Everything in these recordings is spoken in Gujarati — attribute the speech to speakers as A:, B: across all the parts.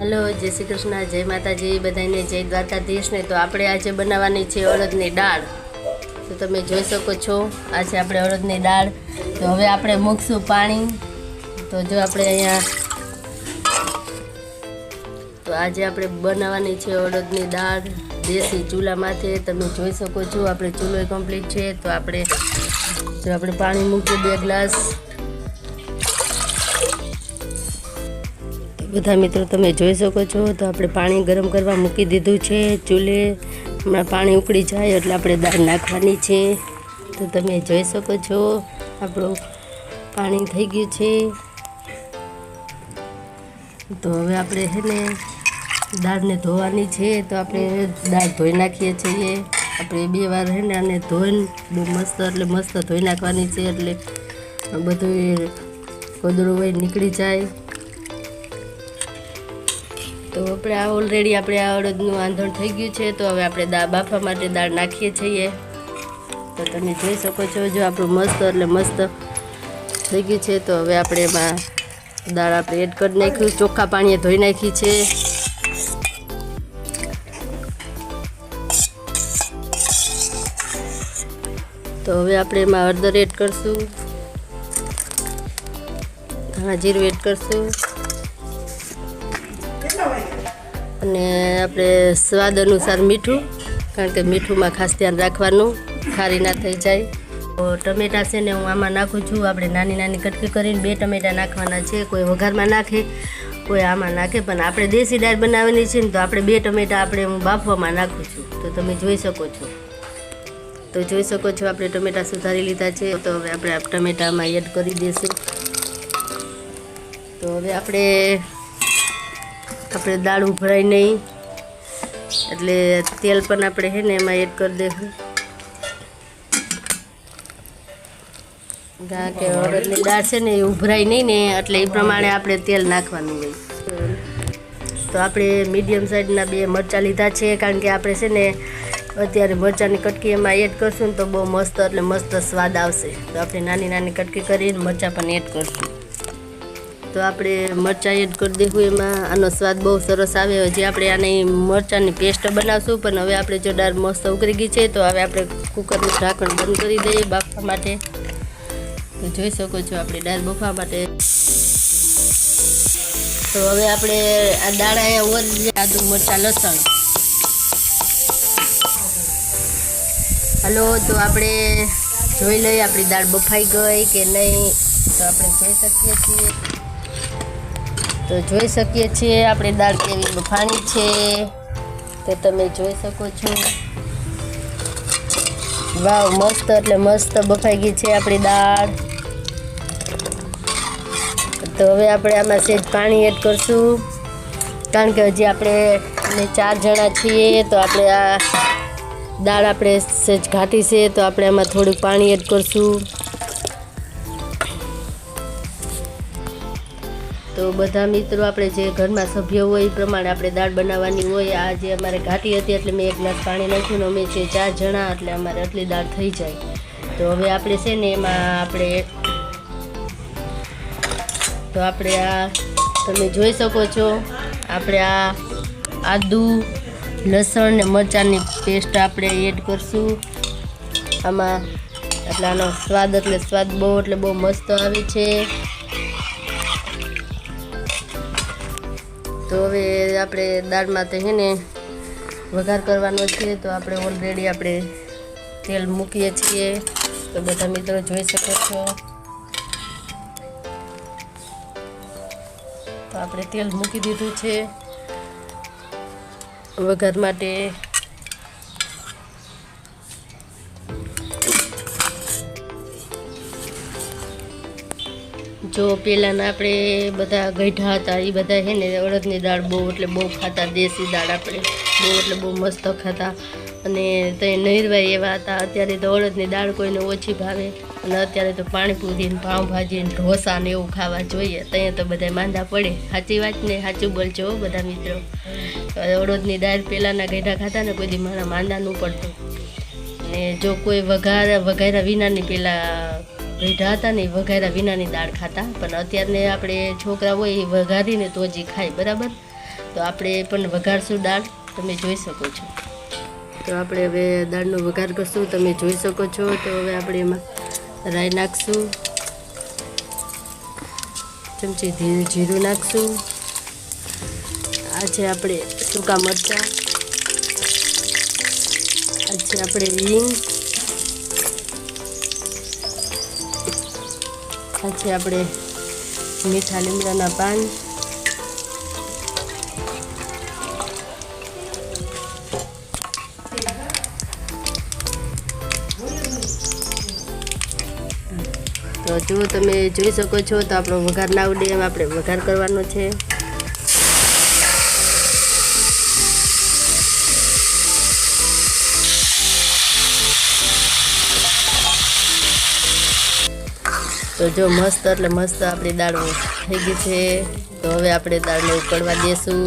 A: हेलो जय श्री कृष्ण जय माताजी बधाने जय द्वारकाधीश ने। तो આપણે આજે બનાવવાની છે અડદની દાળ। તો તમે જોઈ શકો છો આજે આપણે અડદની દાળ। તો હવે આપણે મૂકશું પાણી। તો જો આપણે અહીંયા તો આજે આપણે બનાવવાની છે અડદની દાળ દેશી ચૂલા માથે। તમે જોઈ શકો છો આપણે ચૂલો કમ્પ્લીટ છે। તો આપણે જો આપણે પાણી મૂક્યું 2 ગ્લાસ। બધા મિત્રો તમે જોઈ શકો છો તો આપણે પાણી ગરમ કરવા મૂકી દીધું છે ચૂલે। હમણાં પાણી ઉકળી જાય એટલે આપણે દાળ નાખવાની છે। તો તમે જોઈ શકો છો આપણું પાણી થઈ ગયું છે। તો હવે આપણે છે ને દાળને ધોવાની છે। તો આપણે દાળ ધોઈ નાખીએ છીએ। આપણે 2 વાર છે ને આને ધોઈને બહુ મસ્ત એટલે મસ્ત ધોઈ નાખવાની છે એટલે બધું કોદળું હોય નીકળી જાય। તો આપણે આ ઓલરેડી આપણે આ અડદનું આંધણ થઈ ગયું છે। તો હવે આપણે દાળ બાફવા માટે દાળ નાખીએ છીએ। તો તમે જોઈ શકો છો જો આપણું મસ્ત એટલે મસ્ત થઈ ગયું છે। તો હવે આપણે એમાં દાળ આપણે એડ કરી નાખ્યું, ચોખ્ખા પાણીએ ધોઈ નાખી છે। તો હવે આપણે એમાં હળદર એડ કરશું, ધાણા જીરું એડ કરશું અને આપણે સ્વાદ અનુસાર મીઠું, કારણ કે મીઠુંમાં ખાસ ધ્યાન રાખવાનું ખારી ના થઈ જાય। તો ટમેટા છે ને હું આમાં નાખું છું। આપણે નાની નાની કટકી કરીને 2 ટમેટા નાખવાના છે। કોઈ વઘારમાં નાખે કોઈ આમાં નાખે, પણ આપણે દેશી દાળ બનાવવાની છે ને તો આપણે 2 ટમેટા આપણે હું બાફવામાં નાખું છું। તો તમે જોઈ શકો છો। તો જોઈ શકો છો આપણે ટમેટા સુધારી લીધા છે। તો હવે આપણે આ ટમેટામાં એડ કરી દઈશું। તો હવે આપણે દાળ ઉભરાય નહીં એટલે તેલ પણ આપણે છે ને એમાં એડ કરી દઈશું, કારણ કે અડદની દાળ છે ને એ ઉભરાય નહીં ને એટલે એ પ્રમાણે આપણે તેલ નાખવાનું હોય। તો આપણે મીડિયમ સાઇઝના 2 મરચાં લીધા છે, કારણ કે આપણે છે ને અત્યારે મરચાંની કટકી એમાં એડ કરશું ને તો બહુ મસ્ત એટલે મસ્ત સ્વાદ આવશે। તો આપણે નાની નાની કટકી કરીને મરચાં પણ એડ કરશું। તો આપણે મરચાં એડ કરી દઈશું એમાં, આનો સ્વાદ બહુ સરસ આવે। હજી આપણે આની મરચાંની પેસ્ટ બનાવશું, પણ હવે આપણે જો દાળ મસ્ત ઉકળી ગઈ છે તો હવે આપણે કુકરનું ઢાંકણ બંધ કરી દઈએ બાફવા માટે। તો જોઈ શકો છો આપણી દાળ બફવા માટે। તો હવે આપણે આ દાળ અહીંયા ઓર આદુ મરચાં લસણ હલો તો આપણે જોઈ લઈએ આપણી દાળ બફાઈ ગઈ કે નહીં। તો આપણે જોઈ શકીએ છીએ। તો જોઈ શકીએ છીએ આપણી દાળ કેવી બફાણી છે। તો તમે જોઈ શકો છો વાવ મસ્ત એટલે મસ્ત બફાઈ ગઈ છે આપણી દાળ। તો હવે આપણે આમાં સહેજ પાણી એડ કરશું, કારણ કે હજી આપણે 4 જણા છીએ। તો આપણે આ દાળ આપણે સહેજ ઘાટી છે તો આપણે આમાં થોડુંક પાણી એડ કરશું। તો બધા મિત્રો આપણે જે ઘરમાં સભ્યો હોય એ પ્રમાણે આપણે દાળ બનાવવાની હોય। આ જે અમારે ઘાટી હતી એટલે મેં 1 ગ્લાસ પાણી નાખ્યું ને અમે છે 4 જણા એટલે અમારે આટલી દાળ થઈ જાય। તો હવે આપણે છે ને એમાં આપણે આ તમે જોઈ શકો છો આપણે આ આદુ લસણ ને મરચાંની પેસ્ટ આપણે એડ કરશું આમાં, એટલે આનો સ્વાદ બહુ મસ્ત આવે છે। તો હવે આપણે દાળમાં તો છે ને વઘાર કરવાનો છે। તો આપણે ઓલરેડી આપણે તેલ મૂકીએ છીએ। તો બધા મિત્રો જોઈ શકો છો તો આપણે તેલ મૂકી દીધું છે વઘાર માટે। જો પહેલાંના આપણે બધા ગઈઢા હતા એ બધા છે ને અડદની દાળ બહુ ખાતા। દેશી દાળ આપણે બહુ મસ્ત ખાતા અને તે નહીરવાય એવા હતા। અત્યારે તો અડદની દાળ કોઈને ઓછી ભાવે અને અત્યારે તો પાણીપુરી ને પાઉંભાજી ને ઢોસા ને એવું ખાવા જોઈએ। ત્યાં તો બધા માંદા પડે। સાચી વાત ને? સાચું બોલજો બધા મિત્રો। અડદની દાળ પહેલાંના ગઈઢા ખાતા ને કોઈ દી મારા માંદા ન પડતું। અને જો કોઈ વઘાર્યા વિનાની પહેલાં ગઈઢા હતા ને વઘાર્યા વિનાની દાળ ખાતા, પણ અત્યારને આપણે છોકરા હોય એ વઘારીને તો જ ખાય બરાબર। તો આપણે પણ વઘારશું દાળ, તમે જોઈ શકો છો. તો આપણે હવે દાળનો વઘાર કરશું, તમે જોઈ શકો છો. તો હવે આપણે એમાં રાઈ નાખશું, ચમચી જીરું નાખશું. આ છે આપણે સૂકા મરચાં, આ છે આપણે હિંગ, આ છે આપણે મીઠા લીમડાના પાન, તો જો તમે જોઈ શકો છો. તો આપણો વઘાર ના ઉડે એમ આપણે વઘાર કરવાનો છે. તો જો મસ્ત એટલે મસ્ત આપણી દાળ થઈ ગઈ છે. તો હવે આપણે દાળને ઉકળવા દેશું.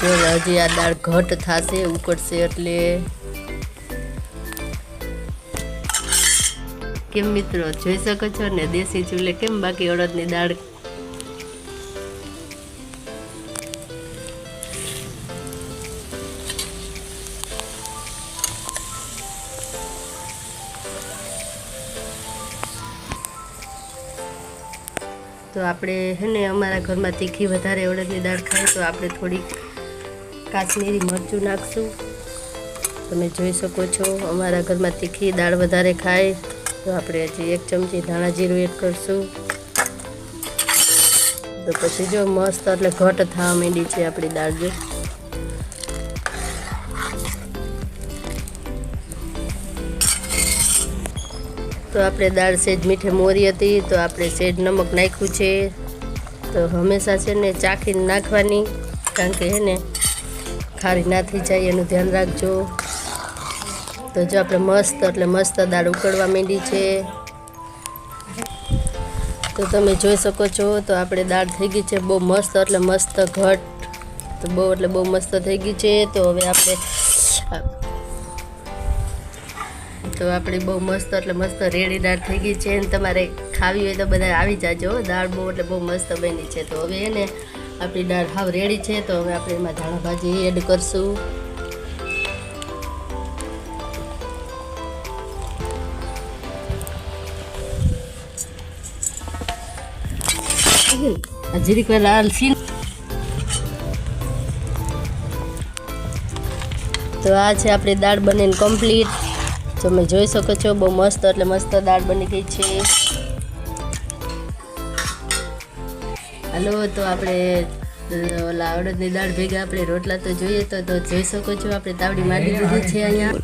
A: જો હજી આ દાળ ઘટ થશે, ઉકળશે એટલે. કેમ મિત્રો જોઈ શકો છો ને દેશી ચૂલે કેમ બાકી અડદની દાળ. તો આપણે હે ને અમારા ઘરમાં તીખી વધારે અડદની દાળ ખાય તો આપણે થોડીક કાશ્મીરી મરચું નાખશું. તમે જોઈ શકો છો અમારા ઘરમાં તીખી દાળ વધારે ખાય તો આપણે હજી 1 ચમચી ધાણા જીરું એડ કરશું. તો પછી જો મસ્ત એટલે ઘટ થવા માંડી છે આપણી દાળ. જો તો આપણે દાળ સેજ મીઠે મોરી હતી તો આપણે સેજ નમક નાખ્યું છે. તો હંમેશા છે ને ચાખીને નાખવાની, કારણ કે હે ને ખારી ના થઈ જાય એનું ધ્યાન રાખજો. તો જો આપણે મસ્ત એટલે મસ્ત દાળ ઉકળવા માંડી છે. તો તમે જોઈ શકો છો. તો આપણે દાળ થઈ ગઈ છે બહુ મસ્ત એટલે મસ્ત ઘટ. તો બહુ એટલે બહુ મસ્ત થઈ ગઈ છે. તો હવે આપણે બહુ મસ્ત એટલે મસ્ત રેડી દાળ થઈ ગઈ છે. અને તમારે ખાવી હોય તો બધા આવી જાજો. દાળ બહુ એટલે બહુ મસ્ત બની છે. તો હવે એને આપણી દાળ હાવ રેડી છે. તો હવે આપણે એમાં ધાણા ભાજી એડ કરશું. જીરીક લાલ સીન. તો આ છે આપણી દાળ બનીને કમ્પ્લીટ. તમે જોઈ શકો છો બહુ મસ્ત એટલે મસ્ત દાળ બની ગઈ છે. હાલો તો આપણે ઓલા અડદની દાળ ભેગા આપણે રોટલા તો જોઈએ તો જોઈ શકો છો આપણે તાવડી માંડી દીધી છે અહીંયા.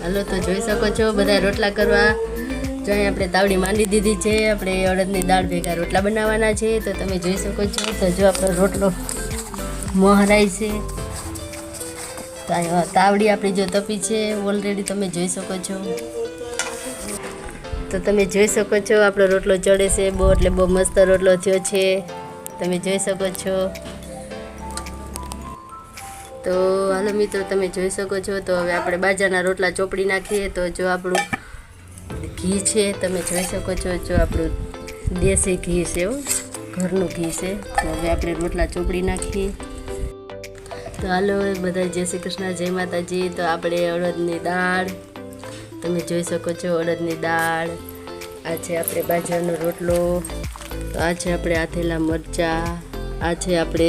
A: હાલો તો જોઈ શકો છો બધા રોટલા કરવા. જો અહીં આપણે તાવડી માંડી દીધી છે. આપણે અડદની દાળ ભેગા રોટલા બનાવવાના છે. તો તમે જોઈ શકો છો. તો જો આપણો રોટલો મોહરાય છે. તો તાવડી આપણી જો તપી છે ઓલરેડી તમે જોઈ શકો છો. તો તમે જોઈ શકો છો આપણો રોટલો ચડે છે બહુ એટલે બહુ મસ્ત રોટલો થયો છે. તમે જોઈ શકો છો. તો હાલો મિત્રો તમે જોઈ શકો છો. તો હવે આપણે બાજરાના રોટલા ચોપડી નાખીએ. તો જો આપણું ઘી છે તમે જોઈ શકો છો. જો આપણું દેશી ઘી છે, ઘરનું ઘી છે. તો હવે આપણે રોટલા ચોપડી નાખીએ. તો હાલો બધા જય શ્રી કૃષ્ણ, જય માતાજી. તો આપણે અડદની દાળ તમે જોઈ શકો છો. અડદની દાળ, આ છે આપણે બાજરાનો રોટલો, તો આ છે આપણે આથેલા મરચાં, આ છે આપણે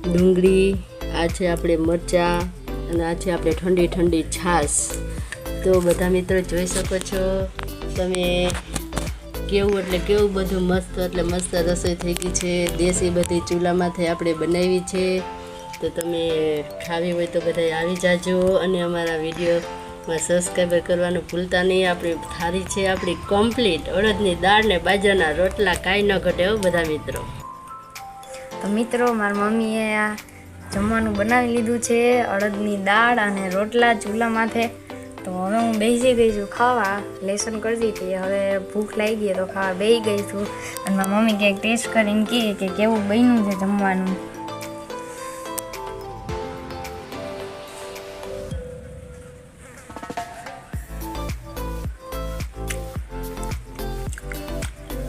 A: ડુંગળી, આ છે આપણે મરચાં અને આ છે આપણે ઠંડી ઠંડી છાશ. તો બધા મિત્રો જોઈ શકો છો તમે કેવું એટલે કેવું બધું મસ્ત એટલે મસ્ત રસોઈ થઈ ગઈ છે. દેશી બધી ચૂલામાંથી આપણે બનાવી છે. તો તમે ખાવી હોય તો બધા આવી જાજો અને અમારા વિડીયોમાં સબસ્ક્રાઈબર કરવાનું ભૂલતા નહીં. આપણી થાળી છે આપણી કમ્પ્લીટ. અડદની દાળ ને બાજરાના રોટલા કાંઈ ન ઘટે હો બધા મિત્રો.
B: તો મિત્રો મારી મમ્મીએ આ જમવાનું બનાવી લીધું છે, અડદની દાળ અને રોટલા ચૂલા માથે. તો હવે હું બેસી ગઈ છું ખાવા. લેસન કરતી હતી, હવે ભૂખ લાગી ગઈ તો ખાવા બેસી ગઈ છું. અને મારી મમ્મી કંઈક ટેસ્ટ કરીને કહે કે કેવું બન્યું છે જમવાનું.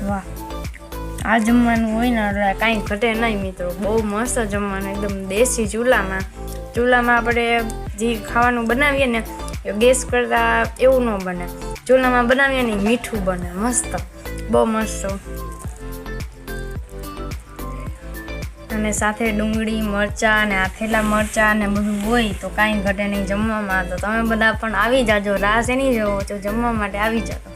B: વાહ, આ જમવાનું હોય ને એટલે કાંઈ ઘટે નહીં મિત્રો. બહુ મસ્ત જમવાનું, એકદમ દેશી ચૂલામાં આપણે જે ખાવાનું બનાવીએ ને એ ગેસ કરતાં એવું ન બને. ચૂલામાં બનાવીએ ને મીઠું બને, મસ્ત, બહુ મસ્ત. અને સાથે ડુંગળી, મરચાં અને આથેલા મરચાં ને બધું હોય તો કાંઈ ઘટે નહીં જમવામાં. તો તમે બધા પણ આવી જાજો, રાહ શેની જોવો છો, જમવા માટે આવી જાજો.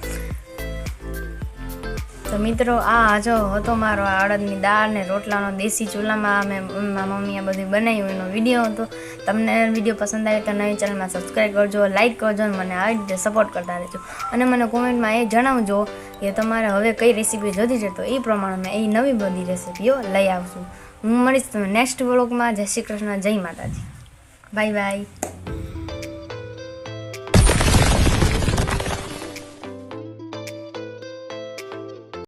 B: તો મિત્રો આ જો હતો મારો આ અડદની દાળ ને રોટલાનો દેશી ચૂલામાં મારા મમ્મીએ બધું બનાવ્યું એનો વિડીયો હતો. તમને વિડીયો પસંદ આવે તો નવી ચેનલમાં સબસ્ક્રાઈબ કરજો, લાઇક કરજો અને મને આવી રીતે સપોર્ટ કરતા રહેજો. અને મને કોમેન્ટમાં એ જણાવજો કે તમારે હવે કઈ રેસીપી જોતી છે, તો એ પ્રમાણે મેં એ નવી બધી રેસીપીઓ લઈ આવશું. હું મળીશ તમે નેક્સ્ટ વ્લોગમાં. જય શ્રી કૃષ્ણ, જય માતાજી, બાય બાય.